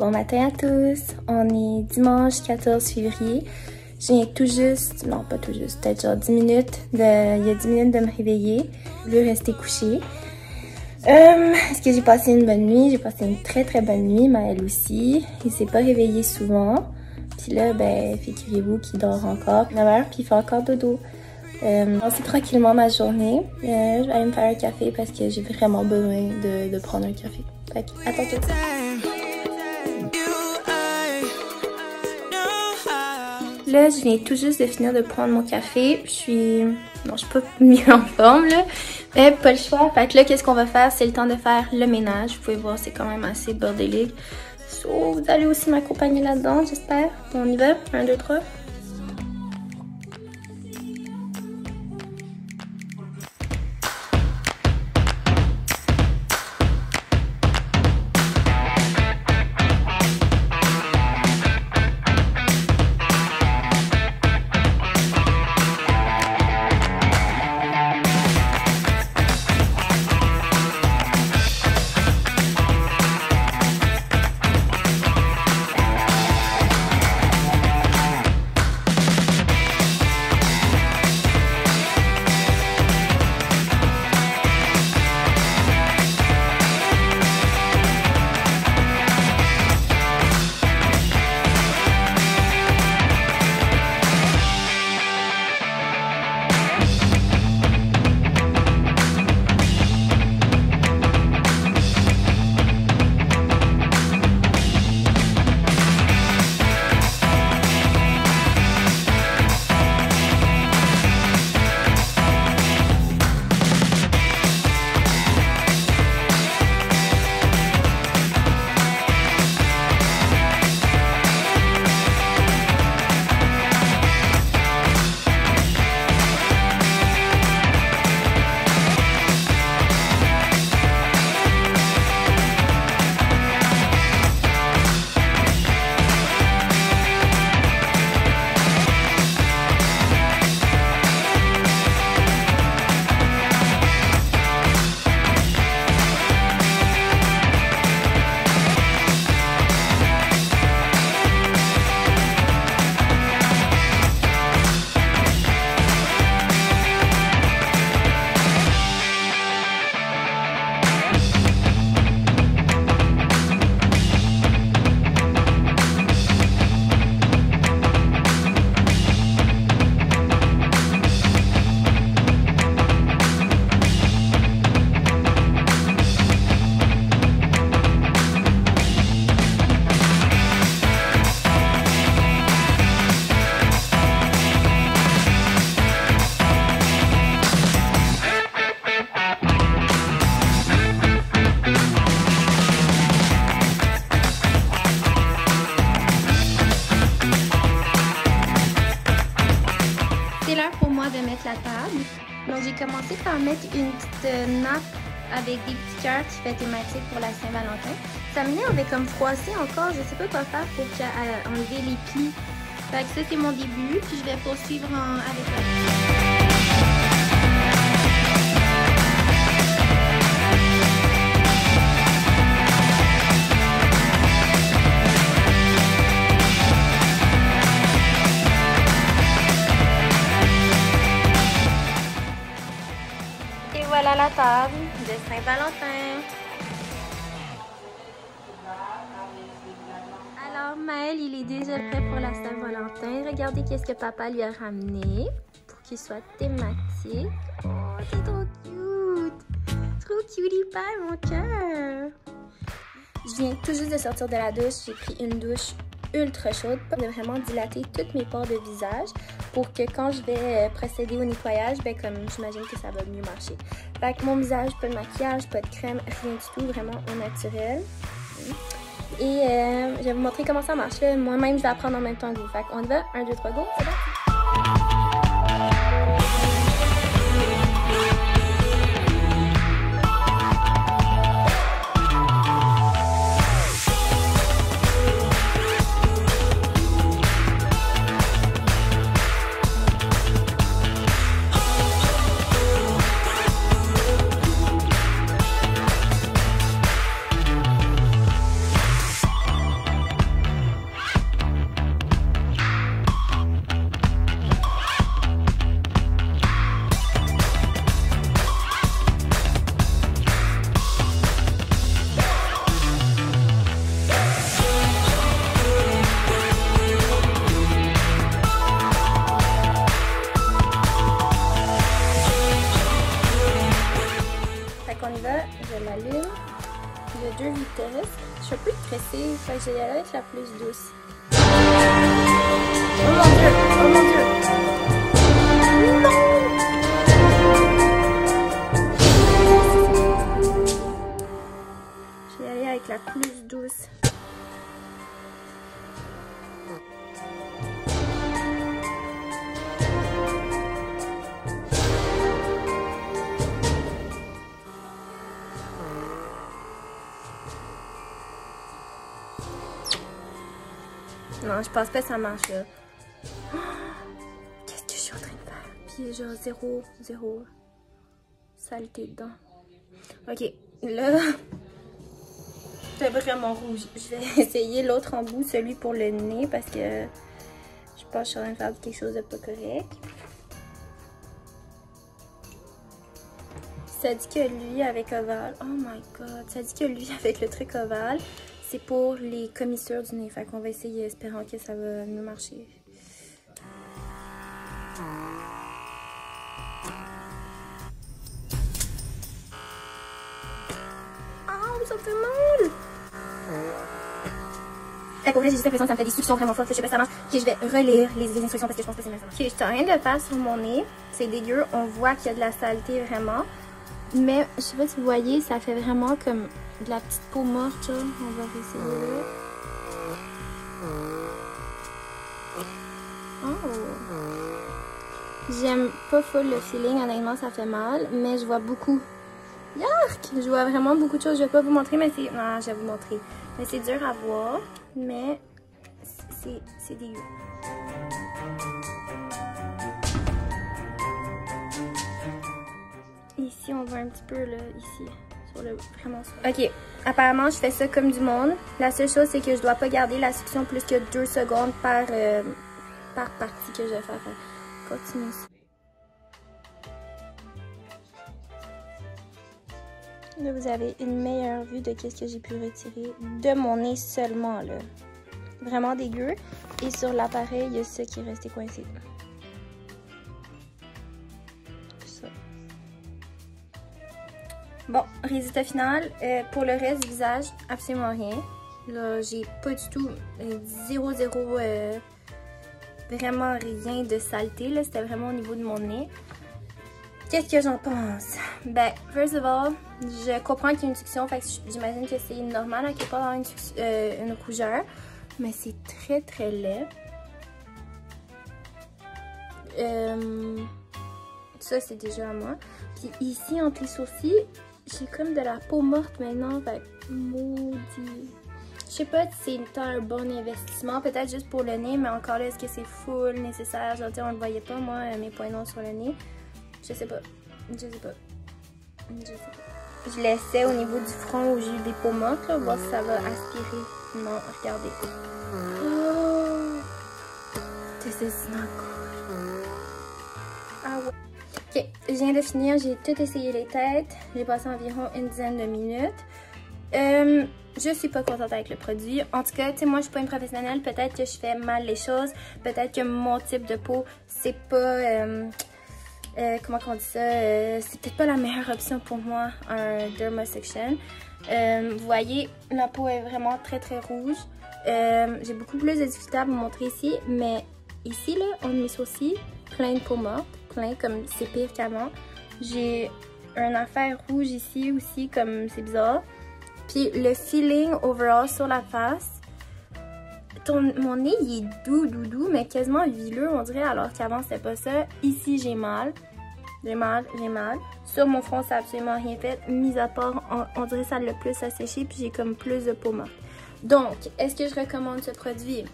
Bon matin à tous, on est dimanche 14 février. Je viens tout juste, non pas tout juste, peut-être genre 10 minutes, il y a 10 minutes de me réveiller. Je veux rester couchée. Est-ce que j'ai passé une bonne nuit? J'ai passé une très très bonne nuit, Maël aussi. Il s'est pas réveillé souvent. Puis là, ben, figurez-vous qu'il dort encore 9 heures, puis il fait encore dodo. C'est tranquillement ma journée. Je vais aller me faire un café parce que j'ai vraiment besoin de prendre un café. Fait que, à tantôt. Là, je viens tout juste de finir de prendre mon café. Je suis pas mieux en forme, là. Mais pas le choix. Fait que là, qu'est-ce qu'on va faire? C'est le temps de faire le ménage. Vous pouvez voir, c'est quand même assez bordélique. So, vous allez aussi m'accompagner là-dedans, j'espère. On y va? 1, 2, 3. C'est l'heure pour moi de mettre la table. Donc j'ai commencé par mettre une petite nappe avec des petits cœurs qui fait thématique pour la Saint-Valentin. Ça me avait comme froissé encore, je sais pas quoi faire pour enlever les plis. Fait que ça c'est mon début, puis je vais poursuivre avec la... Voilà la table de Saint-Valentin. Alors Maël, il est déjà prêt pour la Saint-Valentin. Regardez qu'est-ce que papa lui a ramené pour qu'il soit thématique. Oh, c'est trop cute. Trop cutie pie, mon cœur. Je viens tout juste de sortir de la douche. J'ai pris une douche ultra chaude pour vraiment dilater toutes mes pores de visage pour que quand je vais procéder au nettoyage, ben comme j'imagine que ça va mieux marcher. Fait que mon visage, pas de maquillage, pas de crème, rien du tout, vraiment au naturel. Et je vais vous montrer comment ça marche. Moi-même, je vais apprendre en même temps que vous. Fait qu'on y va, 1, 2, 3, go, c'est parti! va, je l'allume. Il y a 2 vitesses. Je suis un peu stressée, fait que je vais y aller avec la plus douce. Oh mon dieu! Oh mon dieu! Non! Je vais y aller avec la plus douce. Non, je pense pas que ça marche là. Oh, qu'est-ce que je suis en train de faire? Puis genre zéro saleté dedans. Ok, là, c'est vraiment rouge. Je vais essayer l'autre embout, celui pour le nez, parce que je pense que je suis en train de faire quelque chose de pas correct. Ça dit que lui avec ovale, oh my god, ça dit que lui avec le truc ovale, c'est pour les commissures du nez. Fait qu'on va essayer, espérant que ça va mieux marcher. Oh, ça fait mal! Fait qu'au fait, j'ai juste l'impression que ça me fait des suctions vraiment fortes. Je sais pas si ça marche. Ok, je vais relire les instructions parce que je pense pas que c'est maintenant. Ok, je suis en train de le faire sur mon nez. C'est dégueu. On voit qu'il y a de la saleté vraiment. Mais je sais pas si vous voyez, ça fait vraiment comme de la petite peau morte. Là. On va essayer là. Oh! J'aime pas full le feeling, honnêtement, ça fait mal. Mais je vois beaucoup. Yark! Je vois vraiment beaucoup de choses. Je vais pas vous montrer, mais c'est. Non, je vais vous montrer. Mais c'est dur à voir. Mais c'est dégueu. Ici, on voit un petit peu, là, ici, sur le vraiment. Ok, apparemment, je fais ça comme du monde. La seule chose, c'est que je dois pas garder la succion plus que 2 secondes par partie que je vais faire. Continue. Là, vous avez une meilleure vue de qu'est-ce que j'ai pu retirer de mon nez seulement, là. Vraiment dégueu. Et sur l'appareil, il y a ça qui est resté coincé. Ça. Bon, résultat final. Pour le reste du visage, absolument rien. Là, j'ai pas du tout zéro, vraiment rien de saleté. Là, c'était vraiment au niveau de mon nez. Qu'est-ce que j'en pense? Ben, first of all, je comprends qu'il y a une succion, fait que j'imagine que c'est normal à quelque part d'avoir une rougeur. Mais c'est très laid. Ça, c'est déjà à moi. Puis ici, entre les sourcils, j'ai comme de la peau morte maintenant. Fait maudit. Je sais pas si c'est un bon investissement. Peut-être juste pour le nez, mais encore là, est-ce que c'est full nécessaire? Genre, on ne voyait pas, moi, mes points noirs sur le nez. Je sais pas. Je laissais au niveau du front où j'ai eu des peaux mortes, là, voir si ça va aspirer. Non, regardez. Oh! This is not good. Ah ouais. Ok, je viens de finir. J'ai tout essayé les têtes. J'ai passé environ une dizaine de minutes. Je suis pas contente avec le produit. En tout cas, tu sais, moi, je suis pas une professionnelle. Peut-être que je fais mal les choses. Peut-être que mon type de peau, c'est pas... comment on dit ça? C'est peut-être pas la meilleure option pour moi, un dermosection. Vous voyez, la peau est vraiment très rouge. J'ai beaucoup plus de difficulté à vous montrer ici, mais ici, là, on mes sourcils, plein de peau morte, plein, comme c'est pire qu'avant. J'ai une affaire rouge ici aussi, comme c'est bizarre. Puis le feeling overall sur la face, mon nez, il est doux, mais quasiment huileux, on dirait, alors qu'avant, c'était pas ça. Ici, j'ai mal. J'ai mal. Sur mon front, ça n'a absolument rien fait, mis à part, on dirait que ça l'a plus asséché, puis j'ai comme plus de peau morte. Donc, est-ce que je recommande ce produit?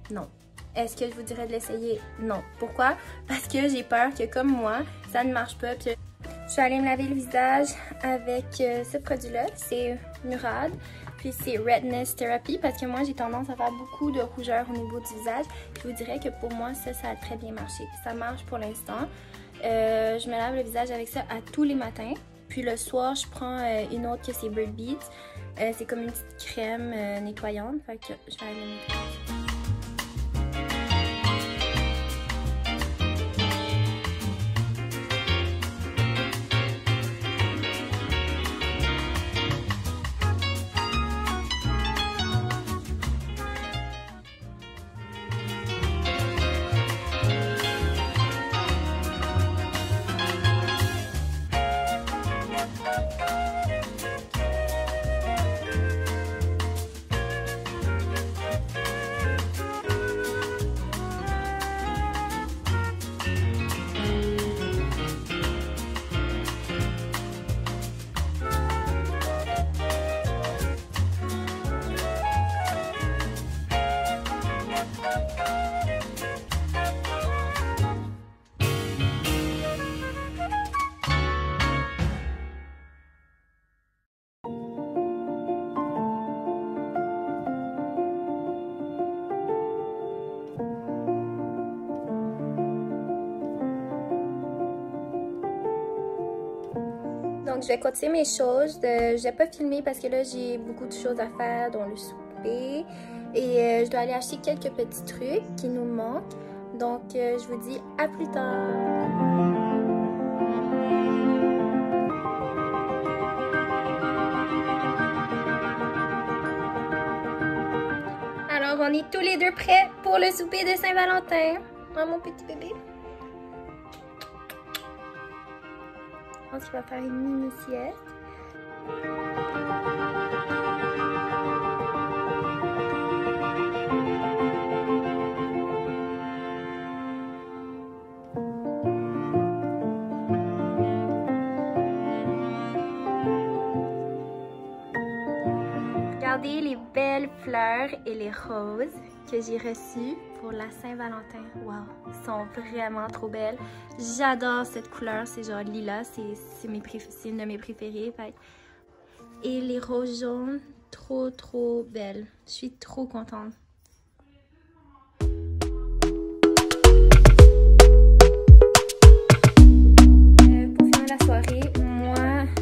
Non. Est-ce que je vous dirais de l'essayer? Non. Pourquoi? Parce que j'ai peur que, comme moi, ça ne marche pas. Puis je suis allée me laver le visage avec ce produit-là, c'est Murad. Puis c'est Redness Therapy, parce que moi, j'ai tendance à faire beaucoup de rougeur au niveau du visage. Puis je vous dirais que pour moi, ça a très bien marché. Ça marche pour l'instant. Je me lave le visage avec ça à tous les matins. Puis le soir, je prends une autre que c'est Bird Beats. C'est comme une petite crème nettoyante. Fait que je vais aller nettoyer. Donc, je vais continuer mes choses. Je vais pas filmer parce que là, j'ai beaucoup de choses à faire, dont le souper. Et je dois aller acheter quelques petits trucs qui nous manquent. Donc, je vous dis à plus tard. Alors, on est tous les deux prêts pour le souper de Saint-Valentin. Hein, mon petit bébé? Je pense qu'il va faire une mini-sieste. Regardez les belles fleurs et les roses que j'ai reçues pour la Saint-Valentin. Wow, elles sont vraiment trop belles. J'adore cette couleur, c'est genre lilas, c'est une de mes préférées. Et les roses jaunes, trop belles. Je suis trop contente. Pour finir la soirée,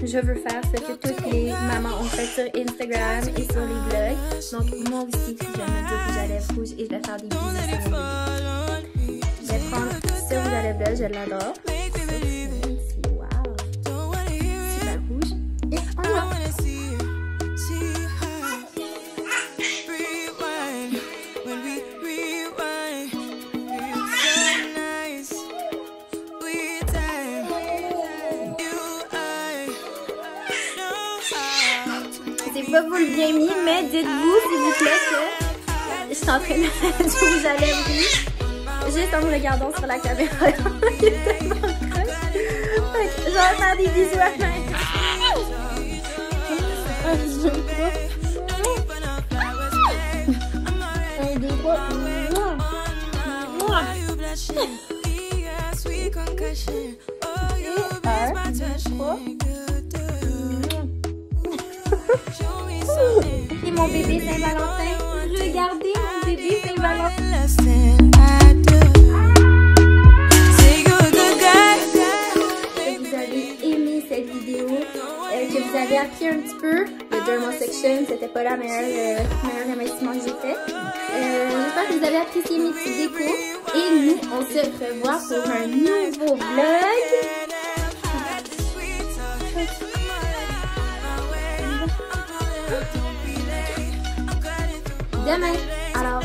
je veux faire ce que toutes les mamans ont fait sur Instagram et sur les blogs. Donc moi aussi, je vais mettre du rouge à lèvres rouge et je vais faire des bisous sur mon bébé. Je vais prendre ce rouge à lèvres là, je l'adore. Wow! Super rouge. Et on va. C'est pas vous le bien mis, mais dites-vous s'il vous plaît que je suis en train de mettre du rouge à lèvres rouge juste en me regardant sur la caméra. Il est tellement croche. Je vais faire des bisous à la main. Un, deux, trois. Et mon bébé Saint-Valentin. Regardez mon bébé Saint-Valentin. Vous avez aimé cette vidéo, que vous avez appris un petit peu. Le Dermosection, c'était pas la meilleure investissement que j'ai fait. J'espère que vous avez apprécié mes petites décos. Et nous, on se revoit pour un nouveau vlog. Demain. Alors,